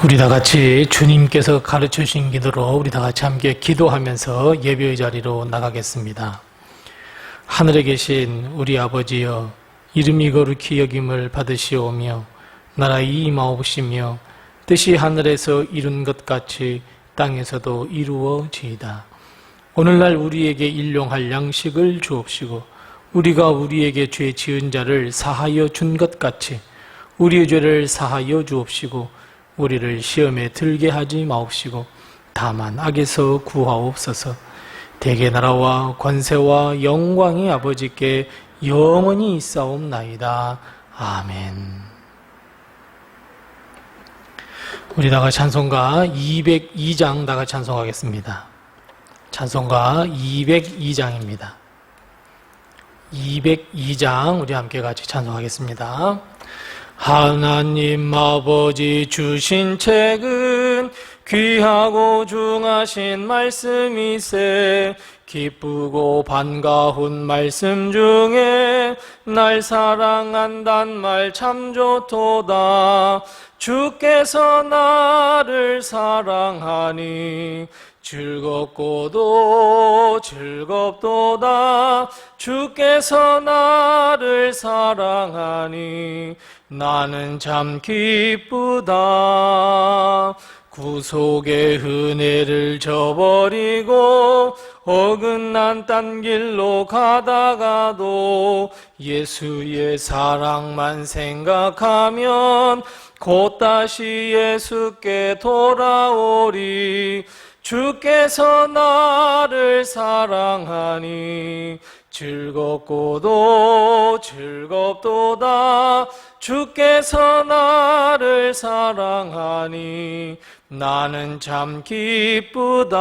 우리 다 같이 주님께서 가르쳐 주신 기도로 우리 다 같이 함께 기도하면서 예배의 자리로 나가겠습니다. 하늘에 계신 우리 아버지여, 이름이 거룩히 여김을 받으시오며 나라의 임하옵시며 뜻이 하늘에서 이룬 것 같이 땅에서도 이루어지이다. 오늘날 우리에게 일용할 양식을 주옵시고 우리가 우리에게 죄 지은 자를 사하여 준 것 같이 우리의 죄를 사하여 주옵시고 우리를 시험에 들게 하지 마옵시고 다만 악에서 구하옵소서. 대개 나라와 권세와 영광이 아버지께 영원히 있사옵나이다. 아멘. 우리 다가 찬송가 202장 다가 찬송하겠습니다. 찬송가 202장입니다. 202장 우리 함께 같이 찬송하겠습니다. 하나님 아버지 주신 책은 귀하고 중하신 말씀이세. 기쁘고 반가운 말씀 중에 날 사랑한단 말 참 좋도다. 주께서 나를 사랑하니 즐겁고도 즐겁도다. 주께서 나를 사랑하니 나는 참 기쁘다. 구속의 은혜를 저버리고 어긋난 딴 길로 가다가도 예수의 사랑만 생각하면 곧 다시 예수께 돌아오리. 주께서 나를 사랑하니 즐겁고도 즐겁도다. 주께서 나를 사랑하니 나는 참 기쁘다.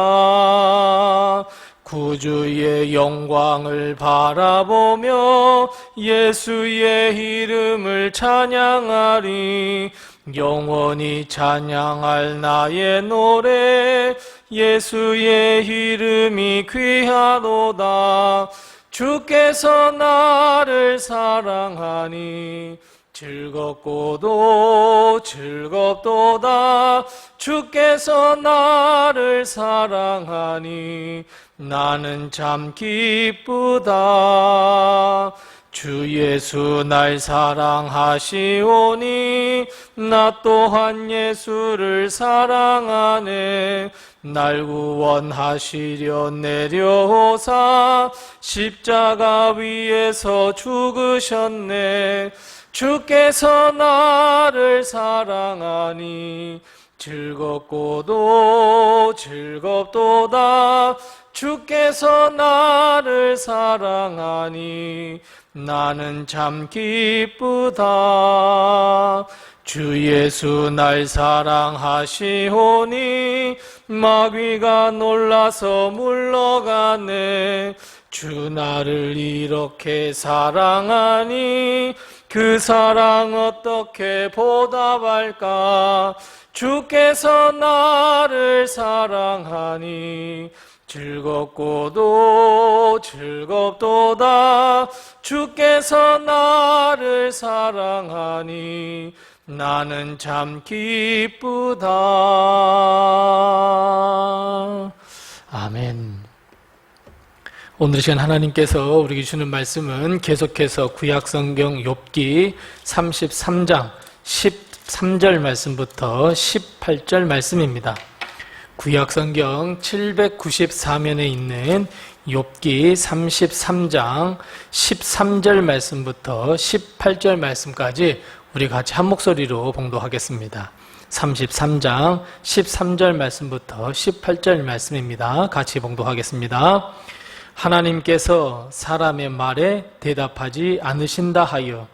구주의 영광을 바라보며 예수의 이름을 찬양하리. 영원히 찬양할 나의 노래 예수의 이름이 귀하도다. 주께서 나를 사랑하니 즐겁고도 즐겁도다. 주께서 나를 사랑하니 나는 참 기쁘다. 주 예수 날 사랑하시오니 나 또한 예수를 사랑하네. 날 구원하시려 내려오사 십자가 위에서 죽으셨네. 주께서 나를 사랑하니 즐겁고도 즐겁도다. 주께서 나를 사랑하니 나는 참 기쁘다. 주 예수 날 사랑하시오니 마귀가 놀라서 물러가네. 주 나를 이렇게 사랑하니 그 사랑 어떻게 보답할까. 주께서 나를 사랑하니 즐겁고도 즐겁도다. 주께서 나를 사랑하니 나는 참 기쁘다. 아멘. 오늘 시간 하나님께서 우리에게 주는 말씀은 계속해서 구약성경 욥기 33장 13절 말씀부터 18절 말씀입니다. 구약성경 794면에 있는 욥기 33장 13절 말씀부터 18절 말씀까지 우리 같이 한 목소리로 봉독하겠습니다. 33장 13절 말씀부터 18절 말씀입니다. 같이 봉독하겠습니다. 하나님께서 사람의 말에 대답하지 않으신다 하여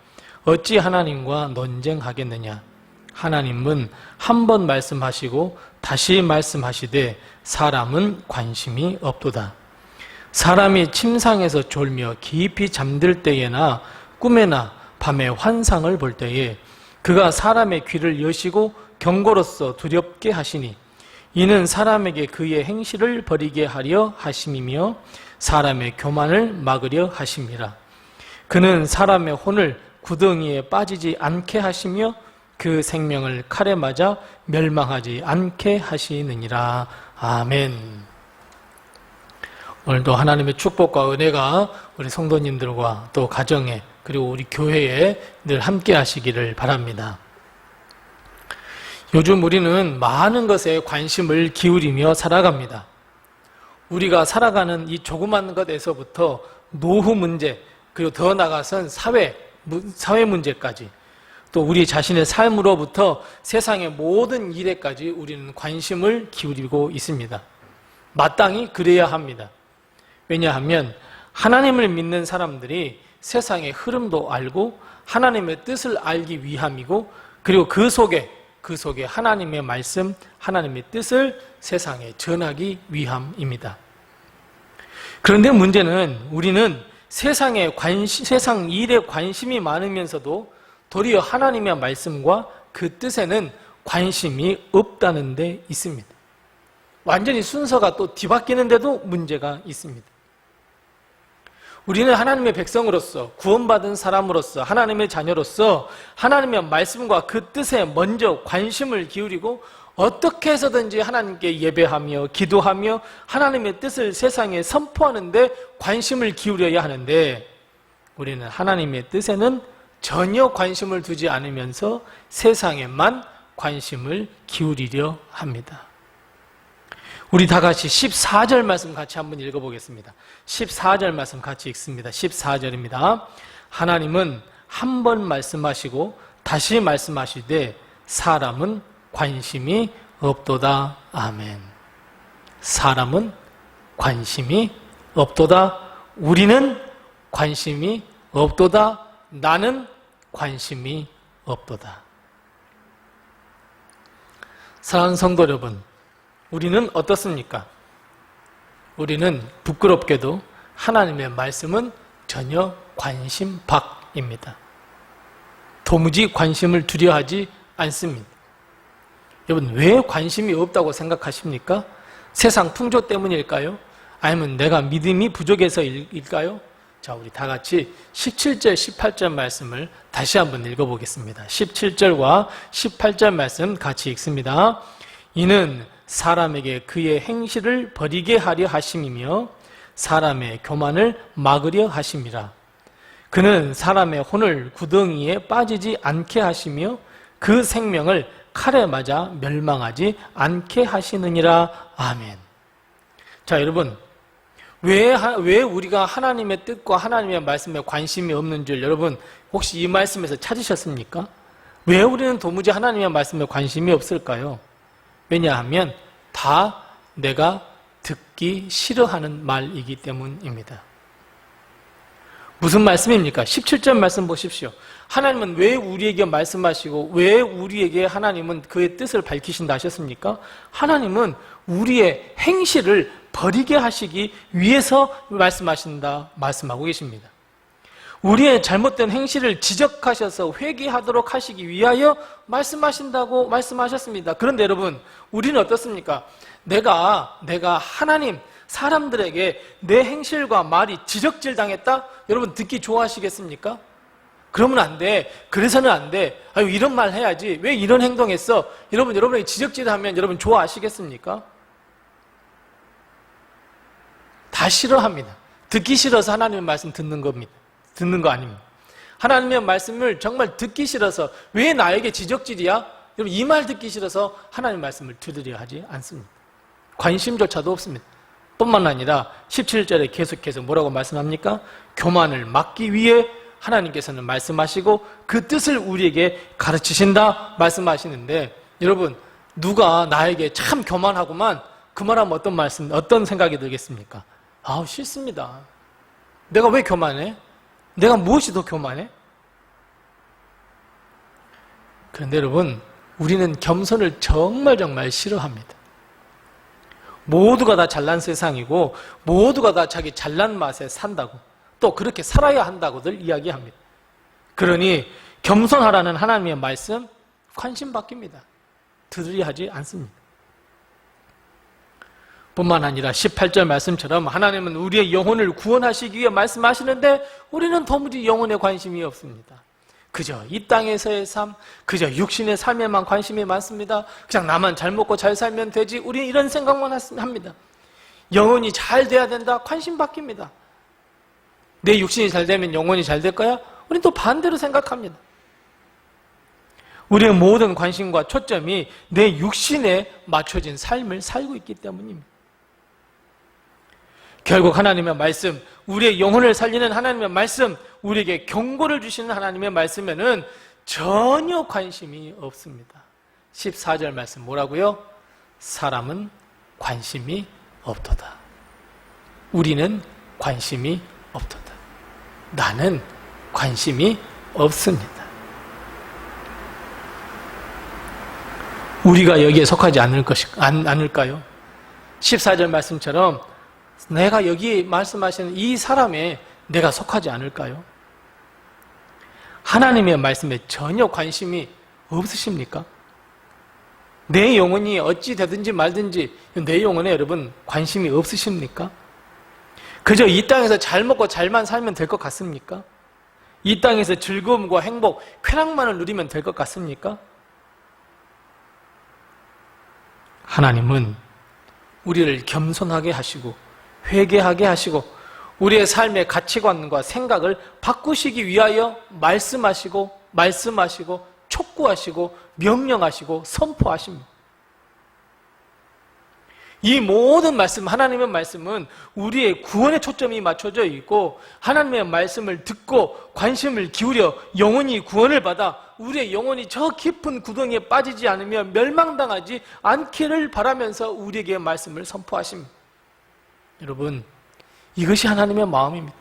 어찌 하나님과 논쟁하겠느냐. 하나님은 한 번 말씀하시고 다시 말씀하시되 사람은 관심이 없도다. 사람이 침상에서 졸며 깊이 잠들 때에나 꿈에나 밤에 환상을 볼 때에 그가 사람의 귀를 여시고 경고로써 두렵게 하시니 이는 사람에게 그의 행실을 버리게 하려 하심이며 사람의 교만을 막으려 하심이라. 그는 사람의 혼을 구덩이에 빠지지 않게 하시며 그 생명을 칼에 맞아 멸망하지 않게 하시느니라. 아멘. 오늘도 하나님의 축복과 은혜가 우리 성도님들과 또 가정에 그리고 우리 교회에 늘 함께 하시기를 바랍니다. 요즘 우리는 많은 것에 관심을 기울이며 살아갑니다. 우리가 살아가는 이 조그만 것에서부터 노후 문제, 그리고 더 나아가선 사회 문제까지, 또 우리 자신의 삶으로부터 세상의 모든 일에까지 우리는 관심을 기울이고 있습니다. 마땅히 그래야 합니다. 왜냐하면 하나님을 믿는 사람들이 세상의 흐름도 알고 하나님의 뜻을 알기 위함이고, 그리고 그 속에 하나님의 말씀, 하나님의 뜻을 세상에 전하기 위함입니다. 그런데 문제는 우리는 세상 일에 관심이 많으면서도 도리어 하나님의 말씀과 그 뜻에는 관심이 없다는 데 있습니다. 완전히 순서가 또 뒤바뀌는데도 문제가 있습니다. 우리는 하나님의 백성으로서, 구원받은 사람으로서, 하나님의 자녀로서 하나님의 말씀과 그 뜻에 먼저 관심을 기울이고 어떻게 해서든지 하나님께 예배하며 기도하며 하나님의 뜻을 세상에 선포하는 데 관심을 기울여야 하는데, 우리는 하나님의 뜻에는 전혀 관심을 두지 않으면서 세상에만 관심을 기울이려 합니다. 우리 다 같이 14절 말씀 같이 한번 읽어보겠습니다. 14절 말씀 같이 읽습니다. 14절입니다. 하나님은 한 번 말씀하시고 다시 말씀하시되 사람은 관심이 없도다. 아멘. 사람은 관심이 없도다. 우리는 관심이 없도다. 나는 관심이 없도다. 사랑하는 성도 여러분, 우리는 어떻습니까? 우리는 부끄럽게도 하나님의 말씀은 전혀 관심 밖입니다. 도무지 관심을 두려 하지 않습니다. 여러분, 왜 관심이 없다고 생각하십니까? 세상 풍조 때문일까요? 아니면 내가 믿음이 부족해서일까요? 자, 우리 다 같이 17절, 18절 말씀을 다시 한번 읽어보겠습니다. 17절과 18절 말씀 같이 읽습니다. 이는 사람에게 그의 행실을 버리게 하려 하심이며 사람의 교만을 막으려 하심이라. 그는 사람의 혼을 구덩이에 빠지지 않게 하시며 그 생명을 칼에 맞아 멸망하지 않게 하시느니라. 아멘. 자, 여러분, 왜 우리가 하나님의 뜻과 하나님의 말씀에 관심이 없는 줄 여러분 혹시 이 말씀에서 찾으셨습니까? 왜 우리는 도무지 하나님의 말씀에 관심이 없을까요? 왜냐하면 다 내가 듣기 싫어하는 말이기 때문입니다. 무슨 말씀입니까? 17절 말씀 보십시오. 하나님은 왜 우리에게 말씀하시고 왜 우리에게 하나님은 그의 뜻을 밝히신다 하셨습니까? 하나님은 우리의 행실을 버리게 하시기 위해서 말씀하고 계십니다. 우리의 잘못된 행실을 지적하셔서 회개하도록 하시기 위하여 말씀하신다고 말씀하셨습니다. 그런데 여러분, 우리는 어떻습니까? 내가 하나님, 사람들에게 내 행실과 말이 지적질 당했다? 여러분 듣기 좋아하시겠습니까? 그러면 안 돼. 그래서는 안 돼. 아유, 이런 말 해야지. 왜 이런 행동했어? 여러분에게 지적질하면 여러분 좋아하시겠습니까? 다 싫어합니다. 듣기 싫어서 하나님의 말씀 듣는 겁니다. 듣는 거 아닙니다. 하나님의 말씀을 정말 듣기 싫어서 왜 나에게 지적질이야? 여러분 이 말 듣기 싫어서 하나님의 말씀을 들으려 하지 않습니다. 관심조차도 없습니다. 뿐만 아니라 17절에 계속해서 뭐라고 말씀합니까? 교만을 막기 위해 하나님께서는 말씀하시고 그 뜻을 우리에게 가르치신다 말씀하시는데, 여러분 누가 나에게 참 교만하구만 그 말하면 어떤 생각이 들겠습니까? 아우, 싫습니다. 내가 왜 교만해? 내가 무엇이 더 교만해? 그런데 여러분, 우리는 겸손을 정말 싫어합니다. 모두가 다 잘난 세상이고 모두가 다 자기 잘난 맛에 산다고, 또 그렇게 살아야 한다고들 이야기합니다. 그러니 겸손하라는 하나님의 말씀 관심 바뀝니다. 들으려 하지 않습니다. 뿐만 아니라 18절 말씀처럼 하나님은 우리의 영혼을 구원하시기 위해 말씀하시는데 우리는 도무지 영혼에 관심이 없습니다. 그저 이 땅에서의 삶, 그저 육신의 삶에만 관심이 많습니다. 그냥 나만 잘 먹고 잘 살면 되지, 우리는 이런 생각만 합니다. 영혼이 잘 돼야 된다, 관심 바뀝니다. 내 육신이 잘 되면 영혼이 잘 될 거야? 우리는 또 반대로 생각합니다. 우리의 모든 관심과 초점이 내 육신에 맞춰진 삶을 살고 있기 때문입니다. 결국 하나님의 말씀, 우리의 영혼을 살리는 하나님의 말씀, 우리에게 경고를 주시는 하나님의 말씀에는 전혀 관심이 없습니다. 14절 말씀 뭐라고요? 사람은 관심이 없도다. 우리는 관심이 없도다. 나는 관심이 없습니다. 우리가 여기에 속하지 않을까요? 14절 말씀처럼 내가 여기 말씀하시는 이 사람에 내가 속하지 않을까요? 하나님의 말씀에 전혀 관심이 없으십니까? 내 영혼이 어찌 되든지 말든지 내 영혼에 여러분 관심이 없으십니까? 그저 이 땅에서 잘 먹고 잘만 살면 될 것 같습니까? 이 땅에서 즐거움과 행복, 쾌락만을 누리면 될 것 같습니까? 하나님은 우리를 겸손하게 하시고 회개하게 하시고 우리의 삶의 가치관과 생각을 바꾸시기 위하여 말씀하시고 촉구하시고 명령하시고 선포하십니다. 이 모든 말씀, 하나님의 말씀은 우리의 구원의 초점이 맞춰져 있고 하나님의 말씀을 듣고 관심을 기울여 영혼이 구원을 받아 우리의 영혼이 저 깊은 구덩이에 빠지지 않으며 멸망당하지 않기를 바라면서 우리에게 말씀을 선포하십니다. 여러분, 이것이 하나님의 마음입니다.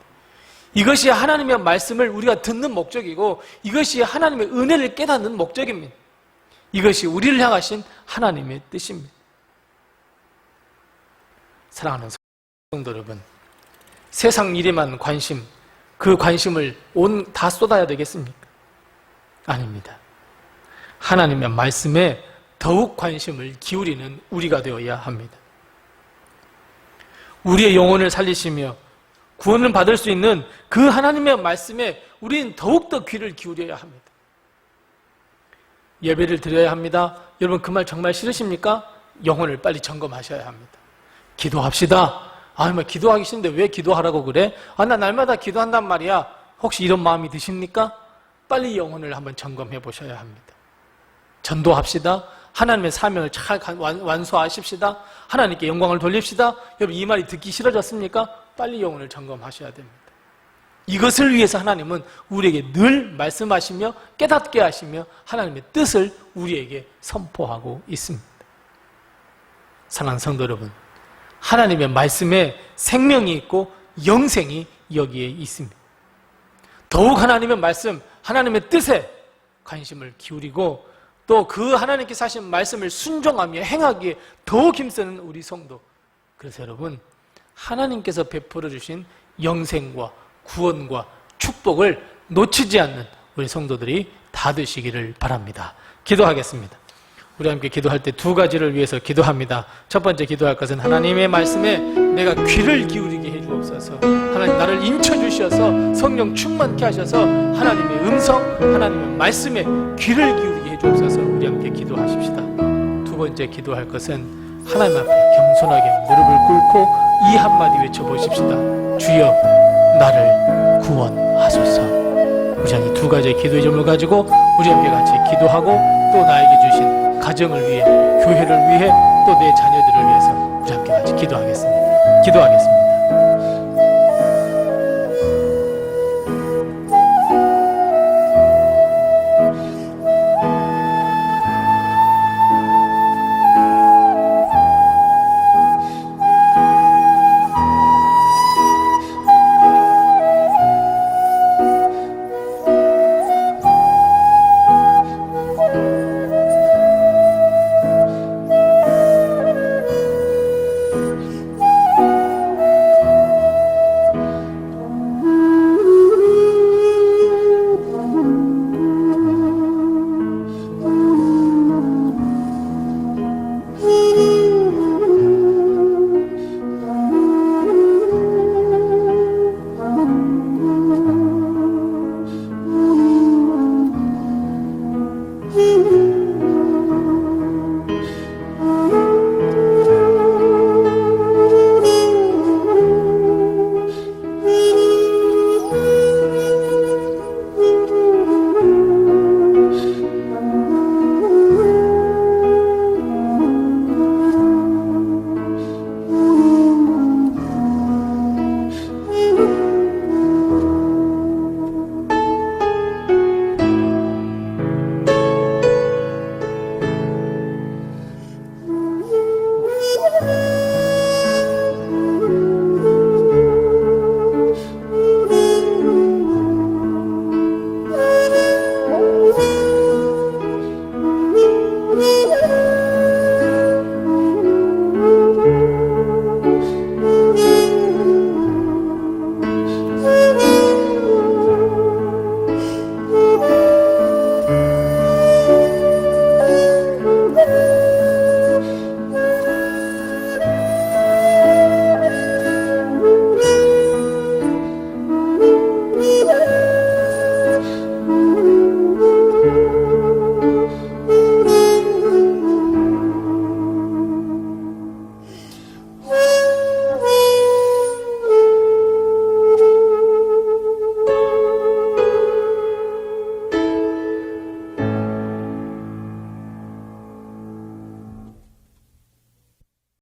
이것이 하나님의 말씀을 우리가 듣는 목적이고 이것이 하나님의 은혜를 깨닫는 목적입니다. 이것이 우리를 향하신 하나님의 뜻입니다. 사랑하는 성도 여러분, 세상 일에만 관심, 그 관심을 다 쏟아야 되겠습니까? 아닙니다. 하나님의 말씀에 더욱 관심을 기울이는 우리가 되어야 합니다. 우리의 영혼을 살리시며 구원을 받을 수 있는 그 하나님의 말씀에 우리는 더욱더 귀를 기울여야 합니다. 예배를 드려야 합니다. 여러분 그 말 정말 싫으십니까? 영혼을 빨리 점검하셔야 합니다. 기도합시다. 기도하기 싫은데 왜 기도하라고 그래? 나 날마다 기도한단 말이야. 혹시 이런 마음이 드십니까? 빨리 영혼을 한번 점검해 보셔야 합니다. 전도합시다. 하나님의 사명을 잘 완수하십시다. 하나님께 영광을 돌립시다. 여러분 이 말이 듣기 싫어졌습니까? 빨리 영혼을 점검하셔야 됩니다. 이것을 위해서 하나님은 우리에게 늘 말씀하시며 깨닫게 하시며 하나님의 뜻을 우리에게 선포하고 있습니다. 사랑하는 성도 여러분, 하나님의 말씀에 생명이 있고 영생이 여기에 있습니다. 더욱 하나님의 말씀, 하나님의 뜻에 관심을 기울이고 또 그 하나님께서 하신 말씀을 순종하며 행하기에 더욱 힘쓰는 우리 성도. 그래서 여러분, 하나님께서 베풀어 주신 영생과 구원과 축복을 놓치지 않는 우리 성도들이 다 되시기를 바랍니다. 기도하겠습니다. 우리 함께 기도할 때 두 가지를 위해서 기도합니다. 첫 번째 기도할 것은 하나님의 말씀에 내가 귀를 기울이게 해주옵소서. 하나님 나를 인쳐주셔서 성령 충만케 하셔서 하나님의 음성, 하나님의 말씀에 귀를 기울이게 해주옵소서. 우리 함께 기도하십시다. 두 번째 기도할 것은 하나님 앞에 겸손하게 무릎을 꿇고 이 한마디 외쳐보십시다. 주여 나를 구원하소서. 우리 이 두 가지의 기도의 점을 가지고 우리 함께 같이 기도하고 또 나에게 주신 가정을 위해, 교회를 위해, 또 내 자녀들을 위해서 우리 함께 같이 기도하겠습니다.